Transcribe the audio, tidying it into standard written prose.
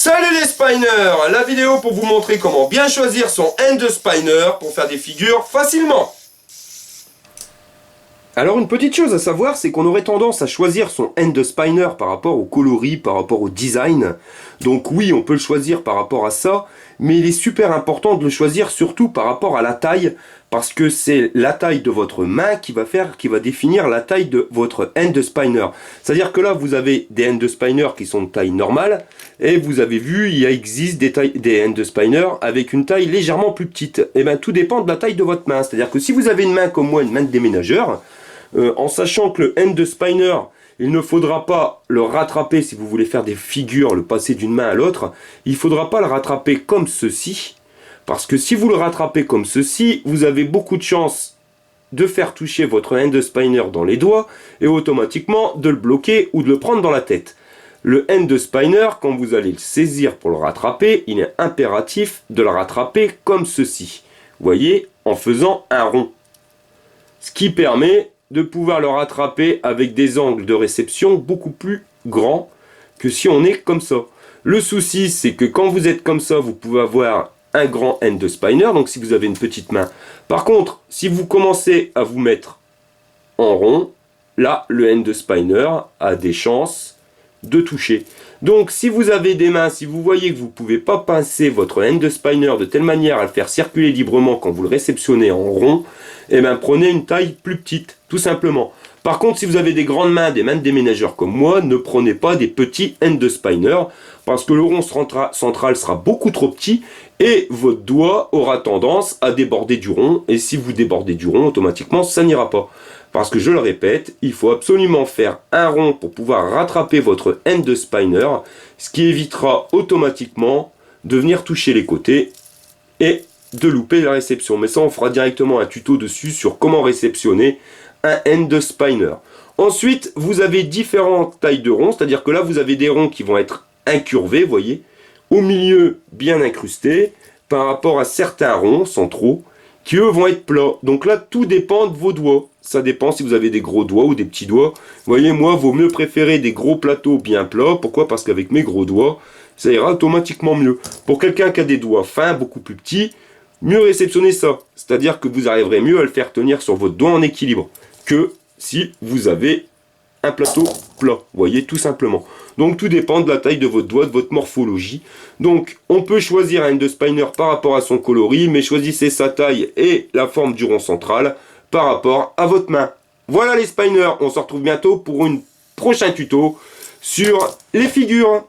Salut les spiners! La vidéo pour vous montrer comment bien choisir son end spinner pour faire des figures facilement. Alors une petite chose à savoir, c'est qu'on aurait tendance à choisir son end spinner par rapport au coloris, par rapport au design. Donc oui, on peut le choisir par rapport à ça, mais il est super important de le choisir surtout par rapport à la taille, parce que c'est la taille de votre main qui va définir la taille de votre end spinner. C'est-à-dire que là, vous avez des end spinners qui sont de taille normale, et vous avez vu, il existe des end spinners avec une taille légèrement plus petite. Et bien tout dépend de la taille de votre main. C'est-à-dire que si vous avez une main comme moi, une main de déménageur, en sachant que le end spinner, il ne faudra pas le rattraper si vous voulez faire des figures, le passer d'une main à l'autre, il ne faudra pas le rattraper comme ceci, parce que si vous le rattrapez comme ceci, vous avez beaucoup de chances de faire toucher votre end spinner dans les doigts et automatiquement de le bloquer ou de le prendre dans la tête. Le end spinner, quand vous allez le saisir pour le rattraper, il est impératif de le rattraper comme ceci. Vous voyez, en faisant un rond. Ce qui permet de pouvoir le rattraper avec des angles de réception beaucoup plus grands que si on est comme ça. Le souci, c'est que quand vous êtes comme ça, vous pouvez avoir un grand end spinner, donc si vous avez une petite main. Par contre, si vous commencez à vous mettre en rond, là, le end spinner a des chances de toucher. Donc si vous avez des mains, si vous voyez que vous ne pouvez pas pincer votre end spinner de telle manière à le faire circuler librement quand vous le réceptionnez en rond, eh bien prenez une taille plus petite, tout simplement. Par contre, si vous avez des grandes mains, des mains de déménageurs comme moi, ne prenez pas des petits end spinner, parce que le rond central sera beaucoup trop petit, et votre doigt aura tendance à déborder du rond, et si vous débordez du rond, automatiquement, ça n'ira pas. Parce que je le répète, il faut absolument faire un rond pour pouvoir rattraper votre end spinner, ce qui évitera automatiquement de venir toucher les côtés et de louper la réception. Mais ça, on fera directement un tuto dessus sur comment réceptionner un end spinner. Ensuite, vous avez différentes tailles de ronds, c'est-à-dire que là, vous avez des ronds qui vont être incurvés, voyez, au milieu bien incrustés, par rapport à certains ronds centraux, qui eux vont être plats. Donc là, tout dépend de vos doigts. Ça dépend si vous avez des gros doigts ou des petits doigts. Vous voyez, moi, vaut mieux préférer des gros plateaux bien plats. Pourquoi? Parce qu'avec mes gros doigts, ça ira automatiquement mieux. Pour quelqu'un qui a des doigts fins, beaucoup plus petits, mieux réceptionner ça. C'est-à-dire que vous arriverez mieux à le faire tenir sur votre doigt en équilibre que si vous avez un plateau plat. Vous voyez, tout simplement. Donc tout dépend de la taille de votre doigt, de votre morphologie. Donc on peut choisir un end spinner par rapport à son coloris, mais choisissez sa taille et la forme du rond central par rapport à votre main. Voilà les spinners, on se retrouve bientôt pour un prochain tuto sur les figures.